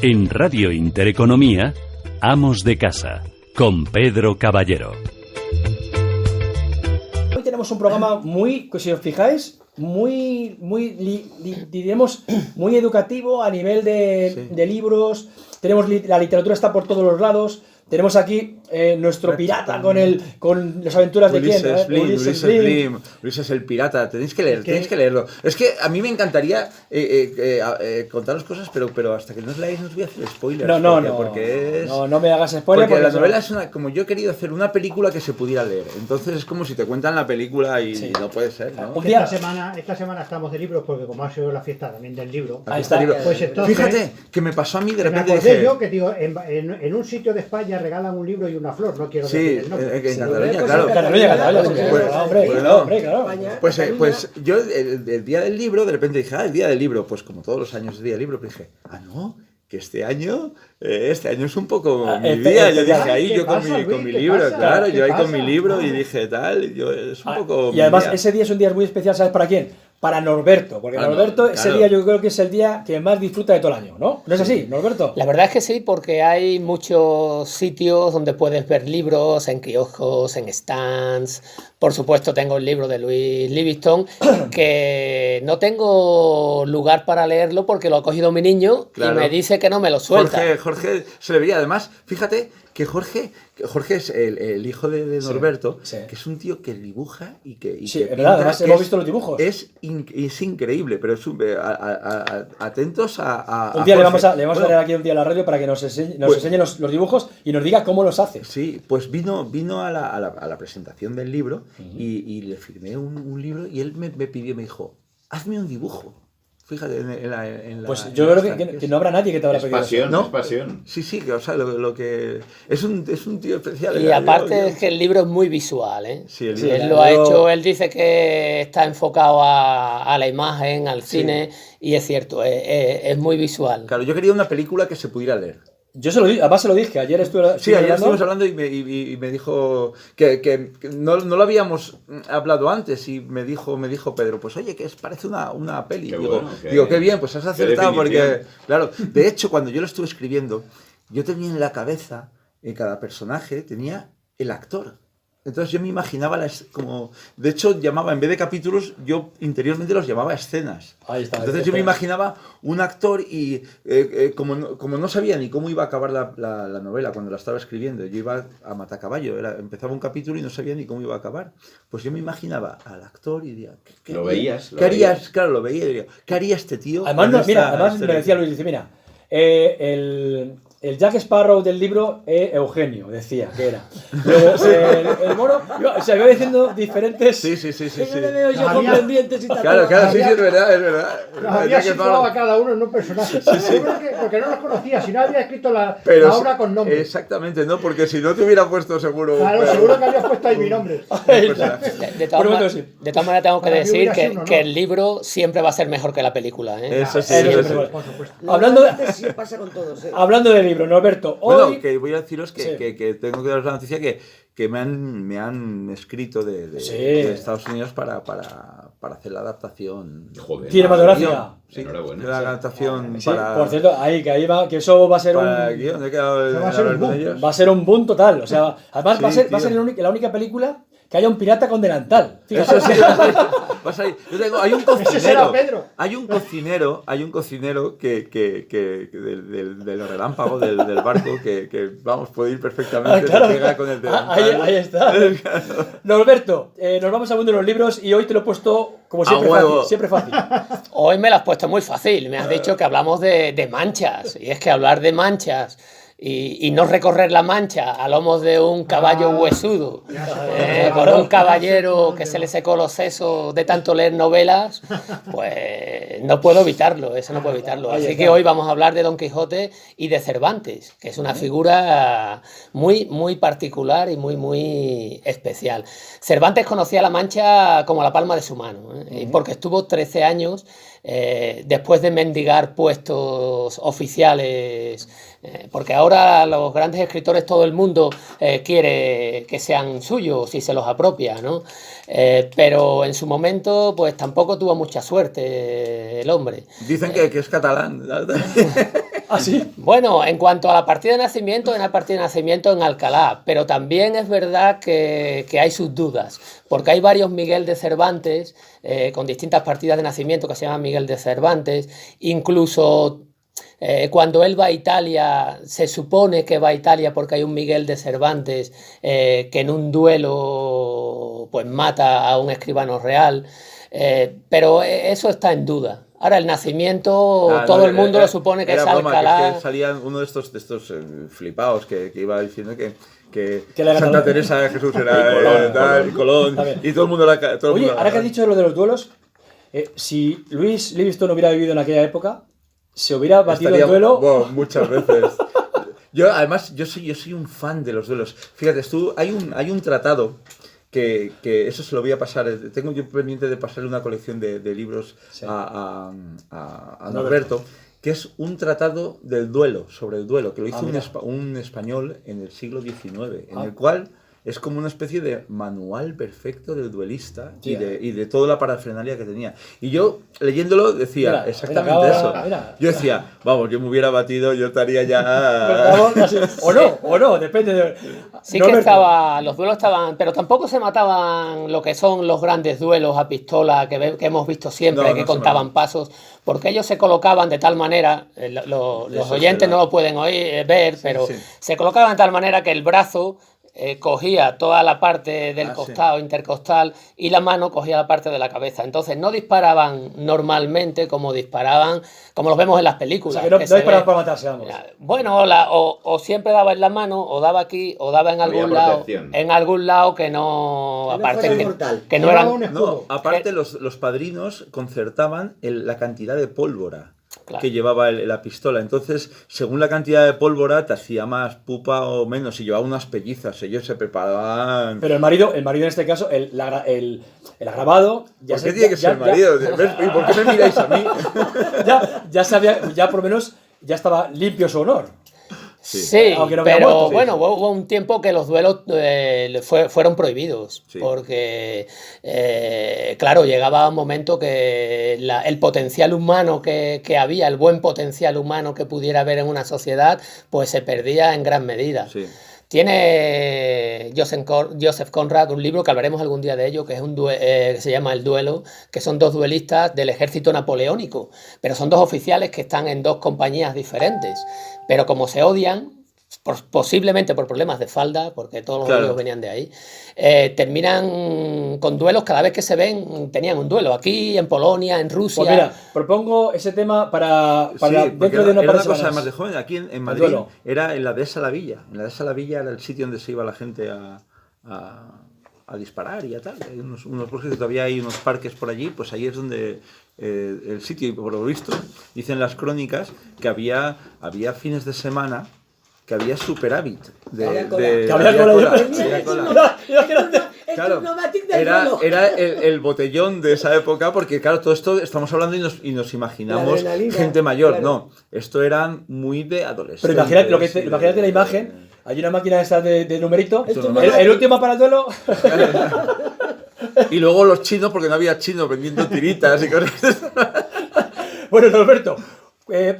En Radio Intereconomía, Amos de Casa, con Pedro Caballero. Hoy tenemos un programa muy, si os fijáis, diremos, muy educativo a nivel de libros. Tenemos la literatura, está por todos los lados. Tenemos aquí nuestro pirata con las aventuras de quién, Ulises el pirata. Tenéis que leerlo. Es que a mí me encantaría contaros cosas, pero hasta que no os leáis no os voy a hacer spoilers. No me hagas spoilers. Porque la novela es como yo he querido hacer una película que se pudiera leer. Entonces es como si te cuentan la película y no puede ser, ¿no? Esta semana estamos de libros porque como ha sido la fiesta también del libro. Ahí está. Pues entonces, fíjate que me pasó a mí de repente. Me acordé yo que digo, en un sitio de España regalan un libro y una flor, no quiero decir el nombre. En Cataluña, claro. Pues yo el día del libro, de repente dije, el día del libro, pues como todos los años el día del libro, pero dije, no, que este año es un poco mi día. Yo dije, ahí yo con mi libro, claro, yo ahí con mi libro y dije, es un poco. Y además ese día es un día muy especial, ¿sabes para quién? Para Norberto, porque Norberto ese día yo creo que es el día que más disfruta de todo el año, ¿no? ¿No es así, Norberto? La verdad es que sí, porque hay muchos sitios donde puedes ver libros, en kioscos, en stands. Por supuesto tengo el libro de Louis Livingston, que no tengo lugar para leerlo porque lo ha cogido mi niño y me dice que no me lo suelta. Jorge se le veía, además, fíjate que Jorge es el hijo de Norberto, que es un tío que dibuja y que es verdad, además hemos visto los dibujos. Es increíble, pero atentos a un día le vamos a traer aquí un día a la radio para que nos enseñe los dibujos y nos diga cómo los hace. Sí, pues vino a la presentación del libro y le firmé un libro y él me pidió, me dijo, hazme un dibujo. Fíjate, en la pues yo creo que no habrá nadie que te habrá pedido pasión, eso. ¿no? Es pasión. Sí, o sea, lo que... Es un tío especial. Y aparte es que el libro es muy visual, ¿eh? Sí, él lo ha hecho, él dice que está enfocado a la imagen, al cine, y es cierto, es muy visual. Claro, yo quería una película que se pudiera leer. Yo además se lo dije, ayer estuvimos hablando y me dijo que no lo habíamos hablado antes y me dijo Pedro, pues oye, que parece una peli. Digo, qué bien, pues has acertado porque, claro, de hecho cuando yo lo estuve escribiendo, yo tenía en la cabeza, en cada personaje, tenía el actor. Entonces yo me imaginaba de hecho llamaba, en vez de capítulos, yo interiormente los llamaba escenas. Ahí está. Entonces yo me imaginaba un actor y como no sabía ni cómo iba a acabar la novela cuando la estaba escribiendo, yo iba a matacaballo, empezaba un capítulo y no sabía ni cómo iba a acabar. Pues yo me imaginaba al actor y diría, ¿Lo veías? ¿Qué harías? Claro, lo veía y diría, ¿qué haría este tío? Además me decía Luis, dice, mira, el Jack Sparrow del libro Eugenio, decía que era. El mono, se iba diciendo diferentes. Sí. Yo le veo yo con pendientes y tal. Claro, sí, es verdad. Nos había situado a cada uno en un personaje. Porque no los conocía, si no había escrito la obra con nombre. Exactamente, ¿no? Porque si no te hubiera puesto seguro. Claro, seguro que habías puesto ahí mi nombre. De todas maneras, tengo que decir que el libro siempre va a ser mejor que la película, ¿eh? Eso sí. Por supuesto. Hablando de libro, Norberto. Bueno, que voy a deciros que tengo que daros la noticia que me han escrito de Estados Unidos para hacer la adaptación cinematográfica. Sí, enhorabuena. La adaptación por cierto, que eso va a ser va a ser un boom total. O sea, además va a ser la única película que haya un pirata con delantal. Fíjate. Eso sí. Hay un cocinero. Ese será Pedro. Hay un cocinero que del relámpago del barco que vamos, puede ir perfectamente. Claro. Se pega con el delantal. Ahí está. Norberto, nos vamos a mundo de los libros y hoy te lo he puesto como siempre fácil. Hoy me lo has puesto muy fácil. Me has dicho que hablamos de manchas. Y es que hablar de manchas y no recorrer la Mancha a lomos de un caballo huesudo, con un caballero que se le secó los sesos de tanto leer novelas, pues no puedo evitarlo, eso no puedo evitarlo. Así que hoy vamos a hablar de Don Quijote y de Cervantes, que es una figura muy, muy particular y muy, muy especial. Cervantes conocía la Mancha como la palma de su mano, porque estuvo 13 años después de mendigar puestos oficiales, porque ahora los grandes escritores, todo el mundo quiere que sean suyos y se los apropia, ¿no? Pero en su momento pues tampoco tuvo mucha suerte el hombre. Dicen que es catalán. ¿Ah, sí? Bueno, en cuanto a la partida de nacimiento, hay una partida de nacimiento en Alcalá, pero también es verdad que hay sus dudas, porque hay varios Miguel de Cervantes con distintas partidas de nacimiento que se llaman Miguel de Cervantes, incluso cuando él va a Italia, se supone que va a Italia porque hay un Miguel de Cervantes que en un duelo pues mata a un escribano real, pero eso está en duda. Ahora, el nacimiento, todo el mundo lo supone que es Alcalá. Que salía uno de estos flipados que iba diciendo que era Santa Teresa de Jesús era Colón, y todo el mundo la... Oye, ahora que has dicho lo de los duelos, si Luis Livingstone hubiera vivido en aquella época, se hubiera batido el duelo. Bueno, muchas veces. Además, yo soy un fan de los duelos. Fíjate, hay un tratado que eso se lo voy a pasar. Tengo yo pendiente de pasarle una colección de libros a Norberto, que es un tratado del duelo, sobre el duelo, que lo hizo un español en el siglo XIX, en el cual es como una especie de manual perfecto del duelista y de toda la parafernalia que tenía. Y yo, leyéndolo, decía exactamente eso. Yo decía, vamos, yo me hubiera batido, yo estaría ya... o no, depende de... Sí que los duelos estaban, pero tampoco se mataban lo que son los grandes duelos a pistola que hemos visto siempre, que contaban pasos, porque ellos se colocaban de tal manera, los oyentes no lo pueden ver, pero se colocaban de tal manera que el brazo cogía toda la parte del costado intercostal y la mano cogía la parte de la cabeza. Entonces no disparaban normalmente como disparaban, como los vemos en las películas. O sea, que no disparaban para matarse, vamos. Bueno, o siempre daba en la mano, o daba aquí, o daba en algún lado que no... Aparte que no eran... No, aparte los padrinos concertaban la cantidad de pólvora que llevaba la pistola. Entonces, según la cantidad de pólvora, te hacía más pupa o menos. Si llevaba unas pellizas, ellos se preparaban... Pero el marido en este caso, el agravado... ¿Por qué tiene que ser el marido? ¿Y por qué me miráis a mí? ya sabía, ya por lo menos, ya estaba limpio su honor. Sí, no pero bueno, hubo un tiempo que los duelos fueron prohibidos, porque, claro, llegaba un momento que el potencial humano que había, el buen potencial humano que pudiera haber en una sociedad, pues se perdía en gran medida. Sí. Tiene Joseph Conrad un libro que hablaremos algún día de ello, que es que se llama El duelo, que son dos duelistas del ejército napoleónico, pero son dos oficiales que están en dos compañías diferentes, pero como se odian, posiblemente por problemas de falda, porque todos los odios venían de ahí, terminan con duelos. Cada vez que se ven tenían un duelo, aquí, en Polonia, en Rusia. Pues mira, propongo ese tema para dentro de una cosa además de joven. Aquí en Madrid era en la Dehesa La Villa. En la Dehesa La Villa era el sitio donde se iba la gente a disparar y a tal. Hay unos bosques que todavía hay unos parques por allí, pues ahí es donde el sitio, y por lo visto, dicen las crónicas que había fines de semana que había superávit había cola. Claro, era el botellón de esa época, porque claro, todo esto estamos hablando y nos imaginamos gente mayor. Claro. No, esto eran muy de adolescentes. Pero imagínate la imagen, hay una máquina esa de numerito, el último para el duelo. Y luego los chinos, porque no había chinos vendiendo tiritas y cosas. Bueno, Norberto,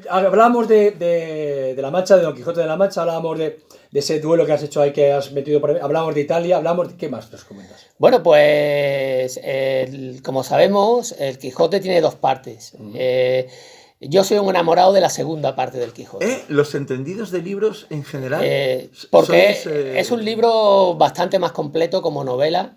hablábamos de la Mancha, de Don Quijote de la Mancha, hablábamos de ese duelo que has hecho ahí, que has metido por ahí, hablamos de Italia, hablamos de... ¿Qué más nos comentas? Bueno, pues como sabemos, el Quijote tiene dos partes. Yo soy un enamorado de la segunda parte del Quijote. ¿Los entendidos de libros en general? Porque es un libro bastante más completo como novela,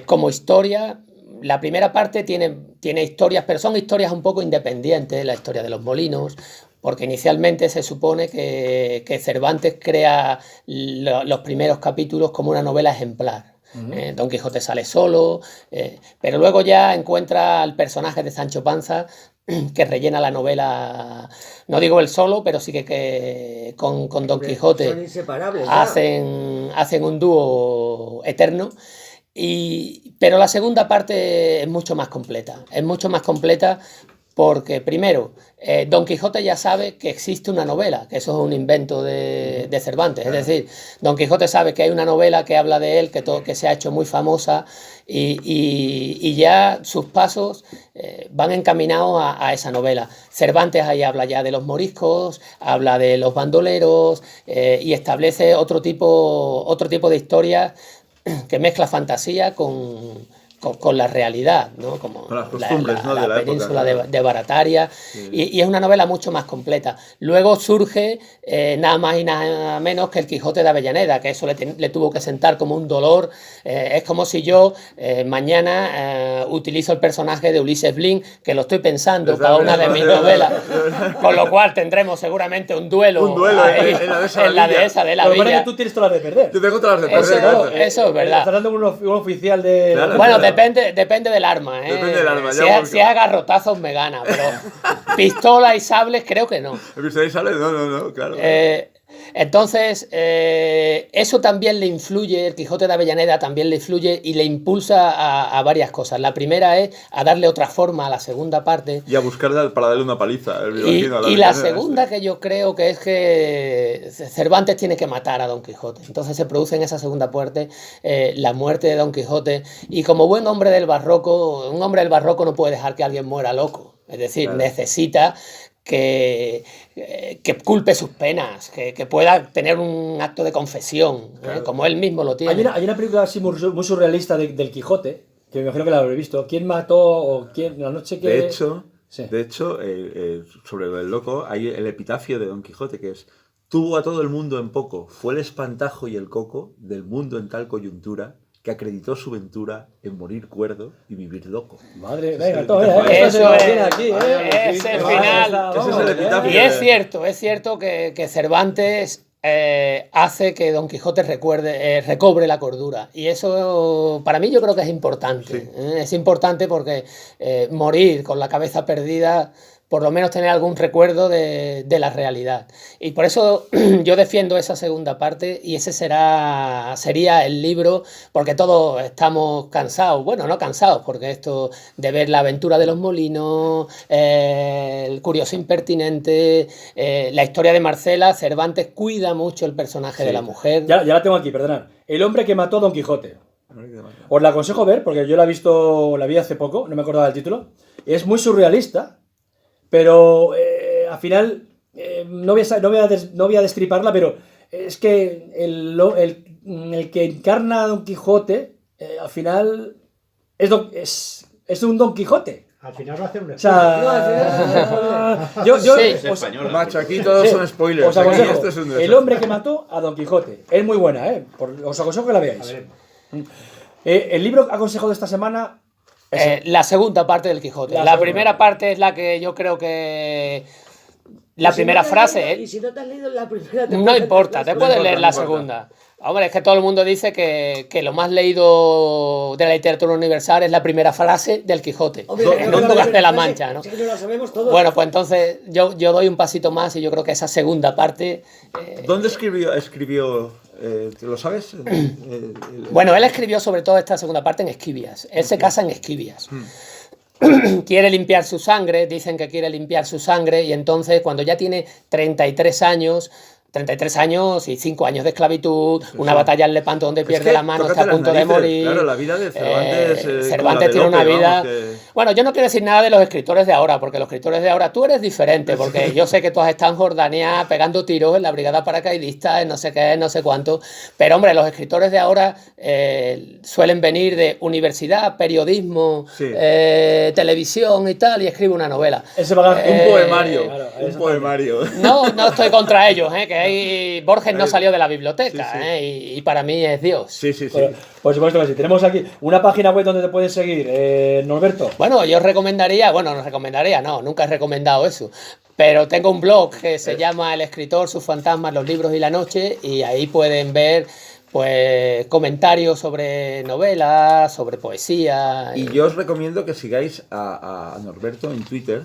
como historia. La primera parte tiene historias, pero son historias un poco independientes, la historia de los molinos, porque inicialmente se supone que Cervantes crea los primeros capítulos como una novela ejemplar. Don Quijote sale solo, pero luego ya encuentra al personaje de Sancho Panza, que rellena la novela, no digo él solo, pero sí que con Don Quijote son inseparables, hacen un dúo eterno. Pero la segunda parte es mucho más completa Porque, primero, Don Quijote ya sabe que existe una novela, que eso es un invento de Cervantes. Es decir, Don Quijote sabe que hay una novela que habla de él, que se ha hecho muy famosa, y ya sus pasos van encaminados a esa novela. Cervantes ahí habla ya de los moriscos, habla de los bandoleros, y establece otro tipo de historias que mezcla fantasía con la realidad, ¿no? Como con las costumbres, ¿no? de la península época, de Barataria, sí. y es una novela mucho más completa. Luego surge nada más y nada menos que el Quijote de Avellaneda, que eso le tuvo que sentar como un dolor. Es como si yo mañana utilizo el personaje de Ulises Blin, que lo estoy pensando para una de mis novelas, con lo cual tendremos seguramente un duelo ahí, en la dehesa de la Lo que pasa villa. es que tú tienes todas las de perder. Yo tengo todas las de perder, Eso, claro. eso es verdad. Estás dando un oficial de... Claro. Bueno, depende del arma, ¿eh? Depende del arma, Si ya, es a garrotazos me gana, pero pistola y sables creo que no. ¿Ustedes salen? No, claro. Entonces, eso también le influye, el Quijote de Avellaneda también le influye y le impulsa a varias cosas. La primera es a darle otra forma a la segunda parte. Y a buscarla para darle una paliza. Y la segunda que yo creo que es que Cervantes tiene que matar a Don Quijote. Entonces se produce en esa segunda parte la muerte de Don Quijote. Y como buen hombre del barroco, un hombre del barroco no puede dejar que alguien muera loco. Es decir, claro, necesita que culpe sus penas, que pueda tener un acto de confesión, claro, como él mismo lo tiene. Hay una película así muy surrealista del Quijote, que me imagino que la habré visto. ¿Quién mató o quién la noche que...? De hecho, sí. sobre lo del loco, hay el epitafio de Don Quijote, que es: tuvo a todo el mundo en poco, fue el espantajo y el coco del mundo en tal coyuntura, que acreditó su ventura en morir cuerdo y vivir loco. Madre, Ese venga, es todo, el Eso es, aquí, es el final. Ese es el epitafio. Y es cierto que Cervantes hace que Don Quijote recobre la cordura. Y eso, para mí, yo creo que es importante. Sí. Es importante porque morir con la cabeza perdida, por lo menos tener algún recuerdo de la realidad. Y por eso yo defiendo esa segunda parte, y ese sería el libro, porque todos estamos cansados, bueno, no cansados, porque esto de ver la aventura de los molinos, el curioso impertinente, la historia de Marcela. Cervantes cuida mucho el personaje de la mujer. Ya la tengo aquí, perdonad. El hombre que mató a Don Quijote. Os la aconsejo ver, porque yo la vi hace poco, no me acordaba del título. Es muy surrealista, pero al final no voy a destriparla, pero es que el que encarna a Don Quijote al final es un Don Quijote. Al final va a hacer un O sea, Sí. Macho, aquí todos son spoilers. Os Aquí aconsejo, esto es un el desastre. hombre que mató a Don Quijote. Es muy buena, os aconsejo que la veáis. El libro aconsejo de esta semana... La segunda parte del Quijote. La primera parte es la que yo creo que... La primera frase, Y si no te has leído la primera, no importa, te puedes leer la no importa. segunda. Hombre, es que todo el mundo dice que lo más leído de la literatura universal es la primera frase del Quijote, no Dugas de la Mancha, ¿no? Sí, que no la sabemos todos. Bueno, pues entonces yo doy un pasito más, y yo creo que esa segunda parte... ¿Dónde escribió ¿lo sabes? Bueno, él escribió sobre todo esta segunda parte en Esquivias. Él se casa en Esquivias. Quiere limpiar su sangre, dicen que quiere limpiar su sangre, y entonces cuando ya tiene 33 años y 5 años de esclavitud, una batalla en Lepanto donde pierde la mano, está a punto de morir. Claro, la vida de Cervantes. Cervantes tiene una vida... Bueno, yo no quiero decir nada de los escritores de ahora, porque los escritores de ahora, tú eres diferente, porque yo sé que tú has estado en Jordania pegando tiros en la brigada paracaidista, en no sé qué, no sé cuánto, pero hombre, los escritores de ahora suelen venir de universidad, periodismo, televisión y tal, y escribe una novela. Ese bagaje, un poemario. Claro, un poemario. No estoy contra ellos, que hay... Borges no salió de la biblioteca, y para mí es Dios. Sí. Por supuesto que sí. Tenemos aquí una página web donde te puedes seguir, Norberto. Bueno, yo nunca he recomendado eso. Pero tengo un blog que se llama El escritor, sus fantasmas, los libros y la noche, y ahí pueden ver pues comentarios sobre novelas, sobre poesía. Y yo os recomiendo que sigáis a Norberto en Twitter,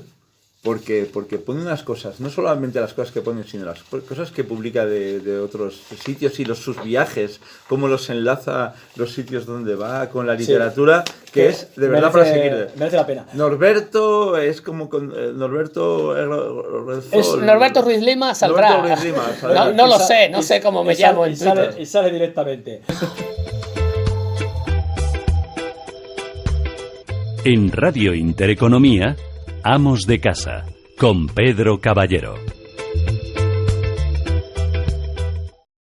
porque pone unas cosas, no solamente las cosas que pone, sino las cosas que publica de otros sitios y sus viajes, cómo los enlaza los sitios donde va con la literatura, que es de verdad para seguir. Merece la pena. Norberto es como con Norberto Norberto Ruiz Lima saldrá. Norberto Ruiz Lima saldrá. No lo sé, no sé cómo me llamo en Twitter. Y sale directamente. En Radio Intereconomía, Amos de Casa, con Pedro Caballero.